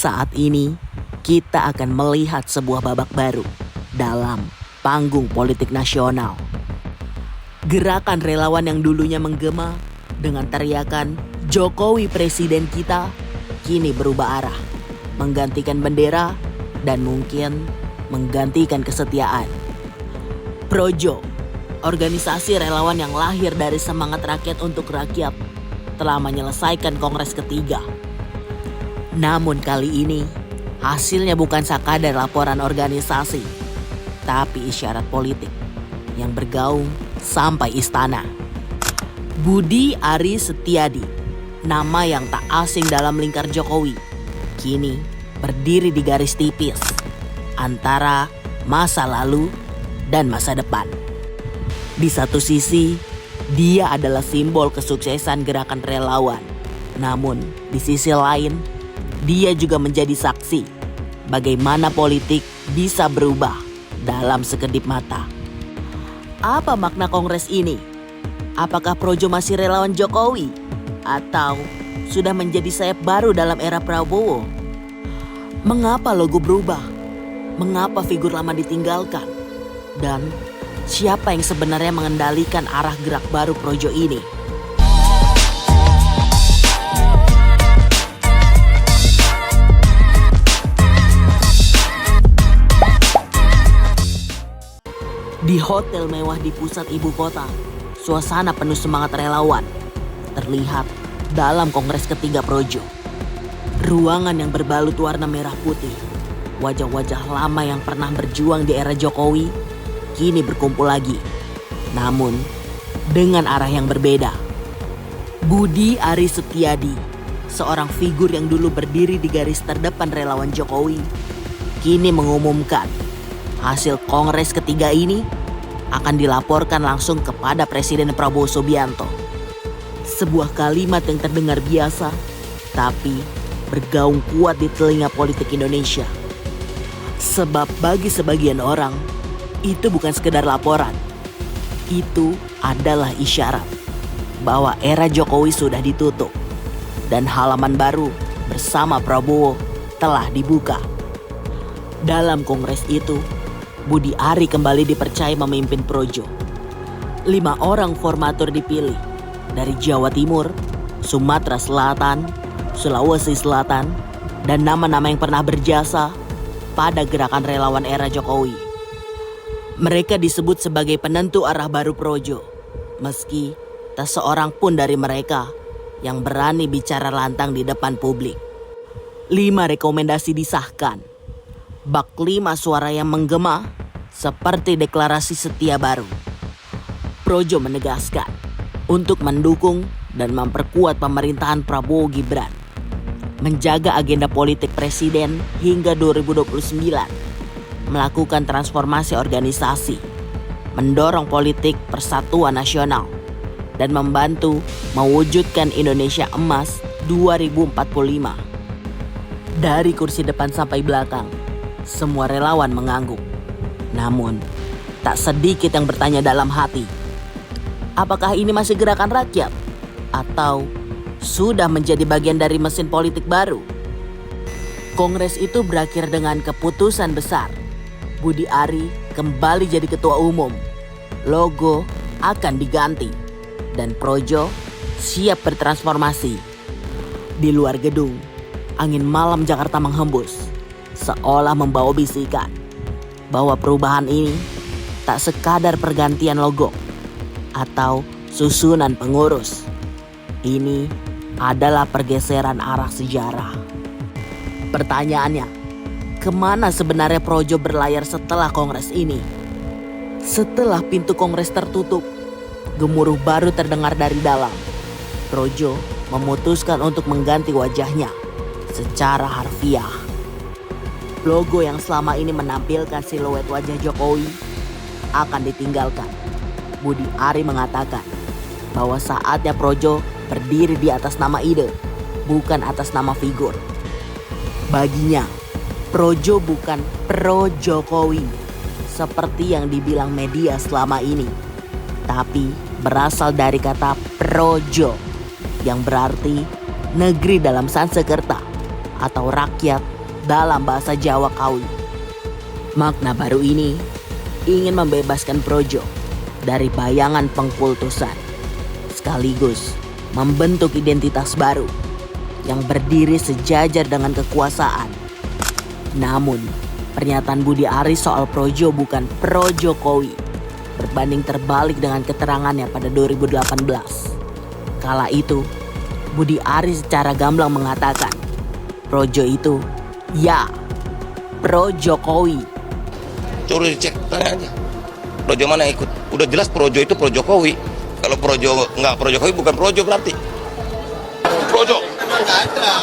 Saat ini, kita akan melihat sebuah babak baru dalam panggung politik nasional. Gerakan relawan yang dulunya menggema dengan teriakan "Jokowi Presiden Kita" kini berubah arah, menggantikan bendera dan mungkin menggantikan kesetiaan. Projo, organisasi relawan yang lahir dari semangat rakyat untuk rakyat, telah menyelesaikan kongres ketiga. Namun kali ini, hasilnya bukan sekadar laporan organisasi, tapi isyarat politik yang bergaung sampai istana. Budi Ari Setiadi, nama yang tak asing dalam lingkar Jokowi, kini berdiri di garis tipis antara masa lalu dan masa depan. Di satu sisi, dia adalah simbol kesuksesan gerakan relawan. Namun, di sisi lain, dia juga menjadi saksi bagaimana politik bisa berubah dalam sekedip mata. Apa makna kongres ini? Apakah Projo masih relawan Jokowi? Atau sudah menjadi sayap baru dalam era Prabowo? Mengapa logo berubah? Mengapa figur lama ditinggalkan? Dan siapa yang sebenarnya mengendalikan arah gerak baru Projo ini? Di hotel mewah di pusat ibu kota, suasana penuh semangat relawan terlihat dalam kongres ketiga Projo. Ruangan yang berbalut warna merah putih, wajah-wajah lama yang pernah berjuang di era Jokowi kini berkumpul lagi, namun dengan arah yang berbeda. Budi Ari Setiadi, seorang figur yang dulu berdiri di garis terdepan relawan Jokowi, kini mengumumkan hasil kongres ketiga ini akan dilaporkan langsung kepada Presiden Prabowo Subianto. Sebuah kalimat yang terdengar biasa, tapi bergaung kuat di telinga politik Indonesia. Sebab bagi sebagian orang, itu bukan sekedar laporan. Itu adalah isyarat bahwa era Jokowi sudah ditutup dan halaman baru bersama Prabowo telah dibuka. Dalam kongres itu, Budi Ari kembali dipercaya memimpin Projo. 5 orang formatur dipilih dari Jawa Timur, Sumatera Selatan, Sulawesi Selatan, dan nama-nama yang pernah berjasa pada gerakan relawan era Jokowi. Mereka disebut sebagai penentu arah baru Projo, meski tak seorang pun dari mereka yang berani bicara lantang di depan publik. 5 rekomendasi disahkan. Bak 5 suara yang menggema seperti deklarasi setia baru. Projo menegaskan untuk mendukung dan memperkuat pemerintahan Prabowo Gibran, menjaga agenda politik presiden hingga 2029, melakukan transformasi organisasi, mendorong politik persatuan nasional, dan membantu mewujudkan Indonesia Emas 2045. Dari kursi depan sampai belakang, semua relawan mengangguk. Namun, tak sedikit yang bertanya dalam hati, apakah ini masih gerakan rakyat? Atau sudah menjadi bagian dari mesin politik baru? Kongres itu berakhir dengan keputusan besar. Budi Ari kembali jadi ketua umum. Logo akan diganti. Dan Projo siap bertransformasi. Di luar gedung, angin malam Jakarta menghembus, seolah membawa bisikan bahwa perubahan ini tak sekadar pergantian logo atau susunan pengurus. Ini adalah pergeseran arah sejarah. Pertanyaannya, kemana sebenarnya Projo berlayar setelah kongres ini? Setelah pintu kongres tertutup, gemuruh baru terdengar dari dalam. Projo memutuskan untuk mengganti wajahnya secara harfiah. Logo yang selama ini menampilkan siluet wajah Jokowi akan ditinggalkan. Budi Ari mengatakan bahwa saatnya Projo berdiri di atas nama ide, bukan atas nama figur. Baginya, Projo bukan pro Jokowi seperti yang dibilang media selama ini, tapi berasal dari kata projo yang berarti negeri dalam Sanskerta atau rakyat dalam bahasa Jawa Kawi. Makna baru ini ingin membebaskan Projo dari bayangan pengkultusan, sekaligus membentuk identitas baru yang berdiri sejajar dengan kekuasaan. Namun, pernyataan Budi Ari soal Projo bukan pro-Jokowi berbanding terbalik dengan keterangannya pada 2018. Kala itu, Budi Ari secara gamblang mengatakan, Projo itu, ya, pro-Jokowi. Coba dicek, tanya aja. Projo mana yang ikut? Udah jelas Projo itu pro-Jokowi. Kalau Projo nggak pro-Jokowi bukan Projo berarti. Projo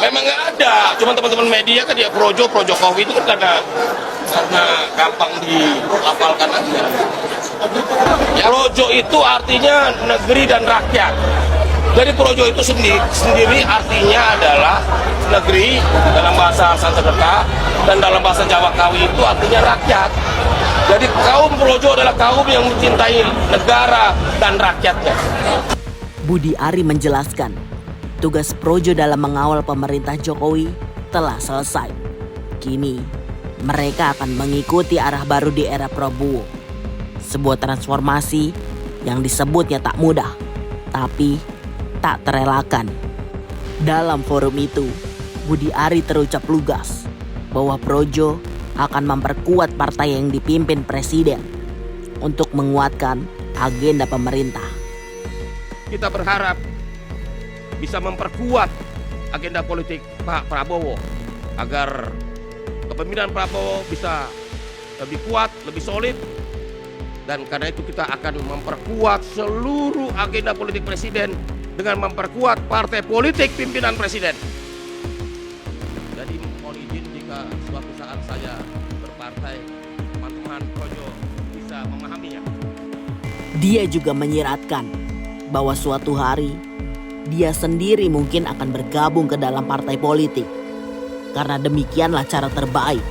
memang nggak ada. Cuma teman-teman media kan dia pro-Jokowi itu kan karena gampang dilafalkan aja. Ya, Projo itu artinya negeri dan rakyat. Jadi Projo itu sendiri artinya adalah negeri dalam bahasa Sanskerta dan dalam bahasa Jawa Kawi itu artinya rakyat. Jadi kaum Projo adalah kaum yang mencintai negara dan rakyatnya. Budi Ari menjelaskan, tugas Projo dalam mengawal pemerintah Jokowi telah selesai. Kini mereka akan mengikuti arah baru di era Prabowo. Sebuah transformasi yang disebutnya tak mudah, tapi tak terelakkan. Dalam forum itu, Budi Ari terucap lugas bahwa Projo akan memperkuat partai yang dipimpin presiden untuk menguatkan agenda pemerintah. Kita berharap bisa memperkuat agenda politik Pak Prabowo agar kepemimpinan Prabowo bisa lebih kuat, lebih solid. Dan karena itu kita akan memperkuat seluruh agenda politik presiden dengan memperkuat partai politik pimpinan presiden. Jadi mohon izin jika suatu saat saya berpartai, teman-teman Projo bisa memahaminya. Dia juga menyiratkan bahwa suatu hari dia sendiri mungkin akan bergabung ke dalam partai politik. Karena demikianlah cara terbaik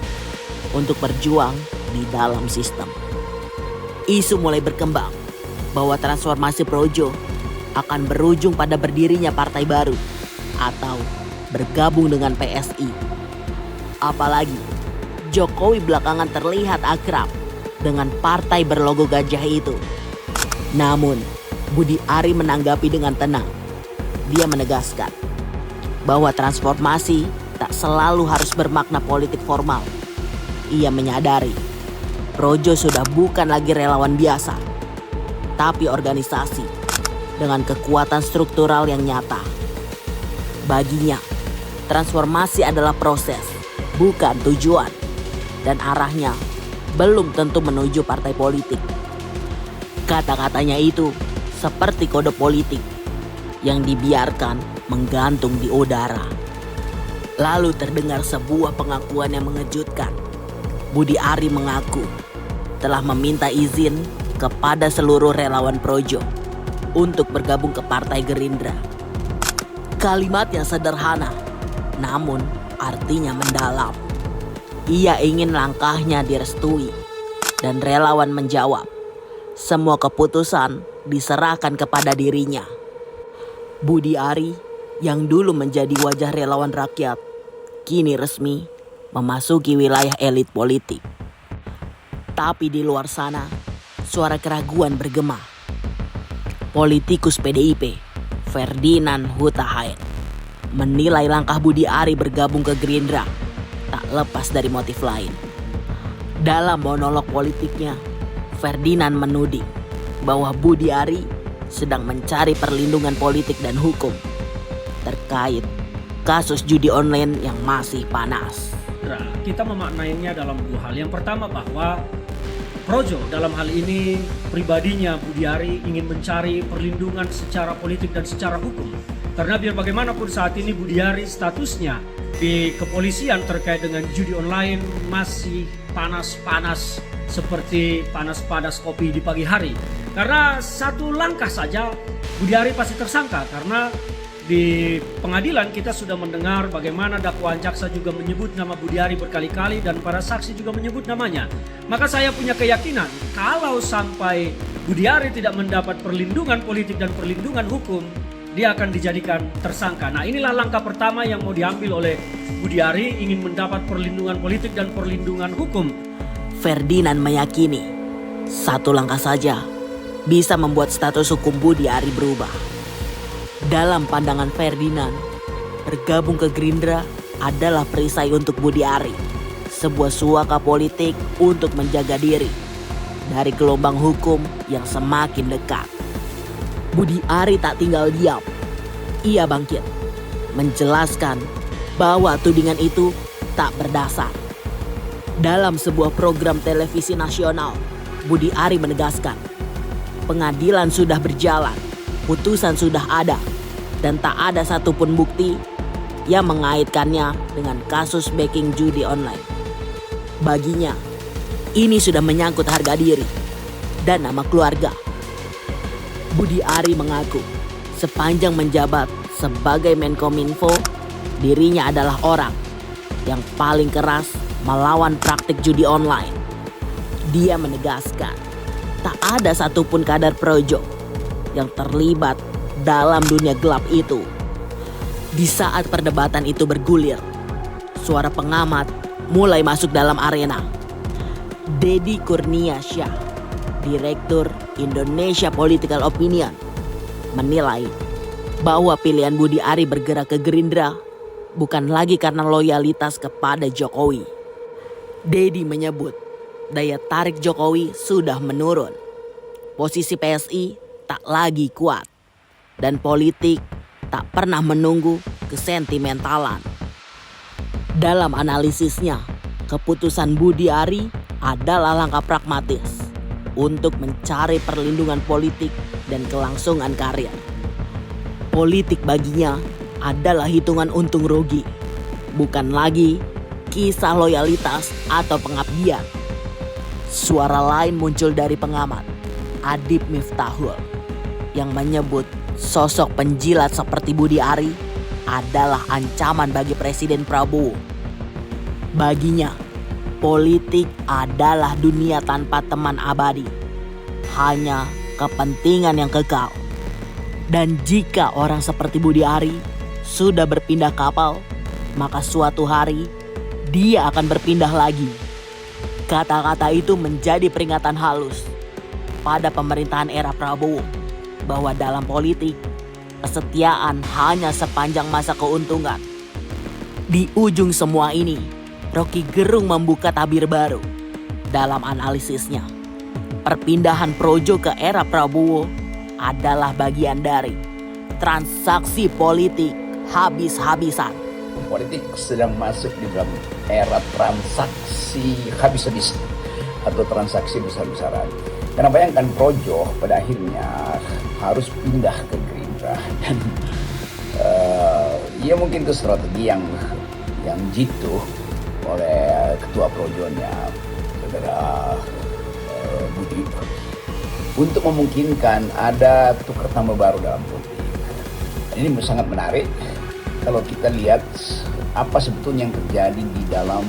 untuk berjuang di dalam sistem. Isu mulai berkembang bahwa transformasi Projo akan berujung pada berdirinya partai baru atau bergabung dengan PSI. Apalagi Jokowi belakangan terlihat akrab dengan partai berlogo gajah itu. Namun Budi Ari menanggapi dengan tenang. Dia menegaskan bahwa transformasi tak selalu harus bermakna politik formal. Ia menyadari Projo sudah bukan lagi relawan biasa, tapi organisasi dengan kekuatan struktural yang nyata. Baginya, transformasi adalah proses, bukan tujuan, dan arahnya belum tentu menuju partai politik. Kata-katanya itu seperti kode politik yang dibiarkan menggantung di udara. Lalu terdengar sebuah pengakuan yang mengejutkan. Budi Ari mengaku telah meminta izin kepada seluruh relawan Projo untuk bergabung ke Partai Gerindra. Kalimat yang sederhana, namun artinya mendalam. Ia ingin langkahnya direstui dan relawan menjawab, semua keputusan diserahkan kepada dirinya. Budi Ari yang dulu menjadi wajah relawan rakyat, kini resmi memasuki wilayah elit politik. Tapi di luar sana, suara keraguan bergema. Politikus PDIP, Ferdinand Huta Heian, menilai langkah Budi Ari bergabung ke Gerindra tak lepas dari motif lain. Dalam monolog politiknya, Ferdinand menuding bahwa Budi Ari sedang mencari perlindungan politik dan hukum terkait kasus judi online yang masih panas. Kita memaknainya dalam dua hal. Yang pertama bahwa Projo dalam hal ini pribadinya Budi Ari ingin mencari perlindungan secara politik dan secara hukum. Karena biar bagaimanapun saat ini Budi Ari statusnya di kepolisian terkait dengan judi online masih panas-panas seperti panas-panas kopi di pagi hari. Karena satu langkah saja Budi Ari pasti tersangka, karena di pengadilan kita sudah mendengar bagaimana dakwaan jaksa juga menyebut nama Budi Ari berkali-kali dan para saksi juga menyebut namanya. Maka saya punya keyakinan kalau sampai Budi Ari tidak mendapat perlindungan politik dan perlindungan hukum dia akan dijadikan tersangka. Nah, inilah langkah pertama yang mau diambil oleh Budi Ari, ingin mendapat perlindungan politik dan perlindungan hukum. Ferdinand meyakini satu langkah saja bisa membuat status hukum Budi Ari berubah. Dalam pandangan Ferdinand, bergabung ke Gerindra adalah perisai untuk Budi Ari, sebuah suaka politik untuk menjaga diri dari gelombang hukum yang semakin dekat. Budi Ari tak tinggal diam. Ia bangkit, menjelaskan bahwa tudingan itu tak berdasar. Dalam sebuah program televisi nasional, Budi Ari menegaskan, pengadilan sudah berjalan, putusan sudah ada, dan tak ada satupun bukti yang mengaitkannya dengan kasus backing judi online. Baginya, ini sudah menyangkut harga diri dan nama keluarga. Budi Ari mengaku, sepanjang menjabat sebagai Menkominfo, dirinya adalah orang yang paling keras melawan praktik judi online. Dia menegaskan, tak ada satupun kader projo yang terlibat dalam dunia gelap itu. Di saat perdebatan itu bergulir, suara pengamat mulai masuk dalam arena. Deddy Kurnia Syah, Direktur Indonesia Political Opinion, menilai bahwa pilihan Budi Ari bergerak ke Gerindra bukan lagi karena loyalitas kepada Jokowi. Deddy menyebut daya tarik Jokowi sudah menurun. Posisi PSI tak lagi kuat. Dan politik tak pernah menunggu kesentimentalan. Dalam analisisnya, keputusan Budi Ari adalah langkah pragmatis untuk mencari perlindungan politik dan kelangsungan karir. Politik baginya adalah hitungan untung rugi, bukan lagi kisah loyalitas atau pengabdian. Suara lain muncul dari pengamat Adib Miftahul yang menyebut sosok penjilat seperti Budi Ari adalah ancaman bagi Presiden Prabowo. Baginya, politik adalah dunia tanpa teman abadi, hanya kepentingan yang kekal. Dan jika orang seperti Budi Ari sudah berpindah kapal, maka suatu hari dia akan berpindah lagi. Kata-kata itu menjadi peringatan halus pada pemerintahan era Prabowo bahwa dalam politik, kesetiaan hanya sepanjang masa keuntungan. Di ujung semua ini, Rocky Gerung membuka tabir baru dalam analisisnya. Perpindahan Projo ke era Prabowo adalah bagian dari transaksi politik habis-habisan. Politik sedang masuk di dalam era transaksi habis-habis atau transaksi besar-besaran. Karena bayangkan Projo pada akhirnya harus pindah ke Gerindra dan ya mungkin itu strategi yang jitu oleh ketua Projonya, saudara Budi, untuk memungkinkan ada tukar tambah baru dalam politik. Ini sangat menarik kalau kita lihat apa sebetulnya yang terjadi di dalam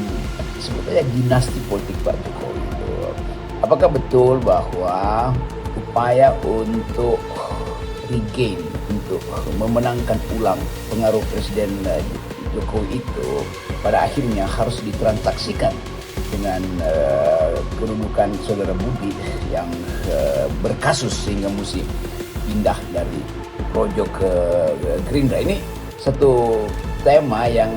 sebetulnya dinasti politik Pak Jokowi itu. Apakah betul bahwa upaya untuk regain, untuk memenangkan ulang pengaruh Presiden Jokowi itu pada akhirnya harus ditransaksikan dengan kedudukan saudara Budi yang berkasus sehingga mesti pindah dari Projo ke Gerindra. Ini satu tema yang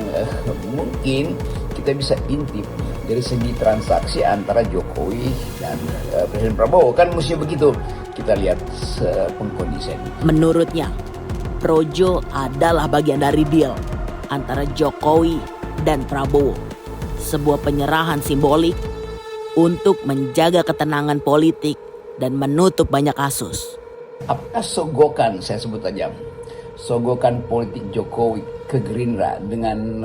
mungkin kita bisa intip dari segi transaksi antara Jokowi dan Presiden Prabowo. Kan mesti begitu kita lihat pengkondisian. Menurutnya, Projo adalah bagian dari deal antara Jokowi dan Prabowo. Sebuah penyerahan simbolik untuk menjaga ketenangan politik dan menutup banyak kasus. Apakah sogokan, saya sebut aja, sogokan politik Jokowi ke Gerindra dengan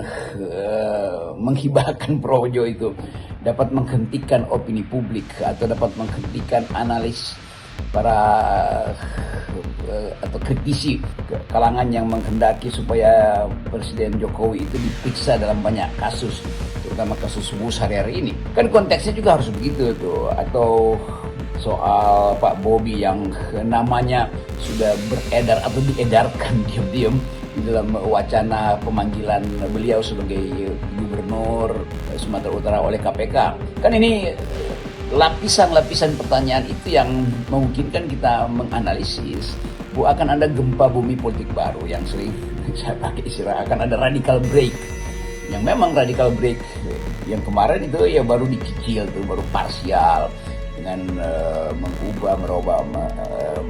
menghibahkan Projo itu dapat menghentikan opini publik atau dapat menghentikan analis para atau kritisi kalangan yang menghendaki supaya Presiden Jokowi itu diperiksa dalam banyak kasus, terutama kasus Wus hari-hari ini. Kan konteksnya juga harus begitu tuh. Atau soal Pak Bobi yang namanya sudah beredar atau diedarkan diam-diam di dalam wacana pemanggilan beliau sebagai gubernur Sumatera Utara oleh KPK. Kan ini lapisan-lapisan pertanyaan itu yang memungkinkan kita menganalisis bahwa akan ada gempa bumi politik baru yang sering saya pakai istilah akan ada radical break. Yang memang radical break yang kemarin itu ya baru dicicil tuh, baru parsial dengan merubah,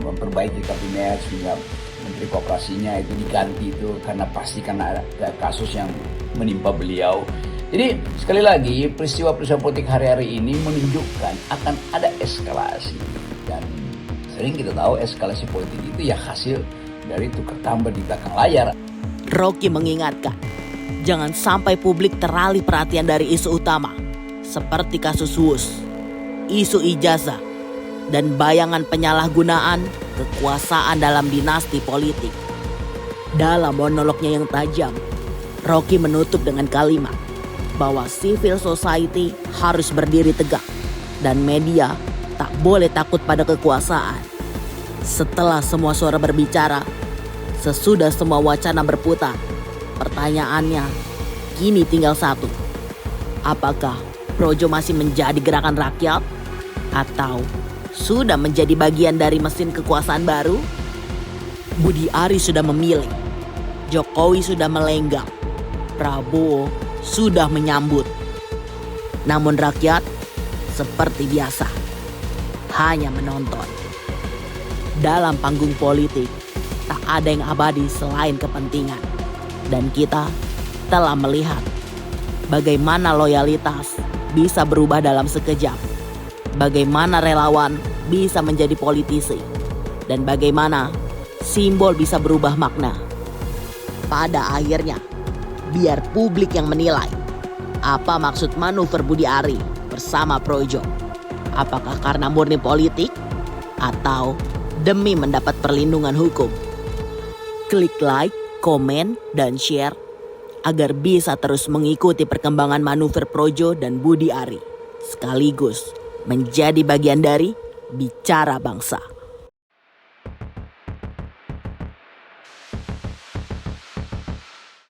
memperbaiki kabinet sehingga Menteri Koperasinya itu diganti itu karena ada kasus yang menimpa beliau. Jadi sekali lagi peristiwa-peristiwa politik hari-hari ini menunjukkan akan ada eskalasi, dan sering kita tahu eskalasi politik itu ya hasil dari tukar tambah di belakang layar. Rocky mengingatkan, jangan sampai publik teralih perhatian dari isu utama seperti kasus Wus, isu ijazah, dan bayangan penyalahgunaan kekuasaan dalam dinasti politik. Dalam monolognya yang tajam, Rocky menutup dengan kalimat bahwa civil society harus berdiri tegak dan media tak boleh takut pada kekuasaan. Setelah semua suara berbicara, sesudah semua wacana berputar, pertanyaannya kini tinggal satu. Apakah Projo masih menjadi gerakan rakyat atau sudah menjadi bagian dari mesin kekuasaan baru? Budi Ari sudah memilih, Jokowi sudah melenggang, Prabowo sudah menyambut. Namun rakyat seperti biasa hanya menonton. Dalam panggung politik tak ada yang abadi selain kepentingan. Dan kita telah melihat bagaimana loyalitas bisa berubah dalam sekejap. Bagaimana relawan bisa menjadi politisi. Dan bagaimana simbol bisa berubah makna. Pada akhirnya, biar publik yang menilai apa maksud manuver Budi Ari bersama Projo. Apakah karena murni politik atau demi mendapat perlindungan hukum? Klik like, komen, dan share agar bisa terus mengikuti perkembangan manuver Projo dan Budi Ari, sekaligus menjadi bagian dari Bicara Bangsa.